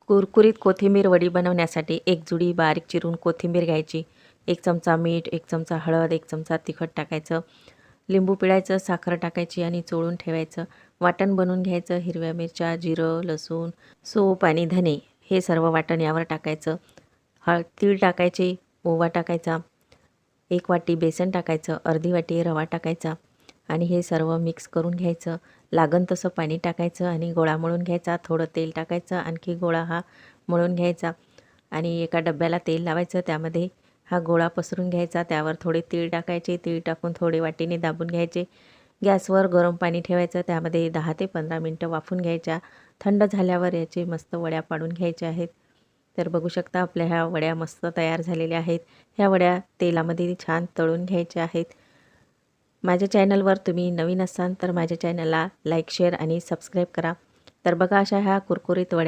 कुरकुरीत कोथिंबीर वडी बनवण्यासाठी एक जुडी बारीक चिरून कोथिंबीर घ्यायची, 1 चमचा मीठ, 1 चमचा हळद, 1 चमचा तिखट टाकायचं, लिंबू पिळायचं, साखर टाकायची आणि चोळून ठेवायचं. वाटण बनवून घ्यायचं. हिरव्या मिरच्या, जिरं, लसूण, सूप आणि धने हे सर्व वाटण यावर टाकायचं. तीळ टाकायचे, ओवा टाकायचा, 1 वाटी बेसन टाकायचं, अर्धी वाटी रवा टाकायचा आणि हे सर्व मिक्स करून घ्यायचं. लागन तसं पाणी टाकायचं आणि गोळा मळून घ्यायचा. थोडं तेल टाकायचं, आणखी गोळा हा मळून घ्यायचा आणि एका डब्याला तेल लावायचं. त्यामध्ये हा गोळा पसरून घ्यायचा. त्यावर थोडे तीळ टाकायचे. तीळ टाकून थोडे वाटीने दाबून घ्यायचे. गॅसवर गरम पाणी ठेवायचं. त्यामध्ये 10 ते 15 मिनटं वाफून घ्यायच्या. थंड झाल्यावर याचे मस्त वड्या पाडून घ्यायच्या आहेत. तर बघू शकता आपल्या ह्या वड्या मस्त तयार झालेल्या आहेत. ह्या वड्या तेलामध्ये छान तळून घ्यायच्या आहेत. माझ्या चॅनलवर तुम्ही नवीन असाल तर माझ्या चॅनलला लाईक, शेअर आणि सबस्क्राईब करा. तर बघा अशा ह्या कुरकुरीत वड्या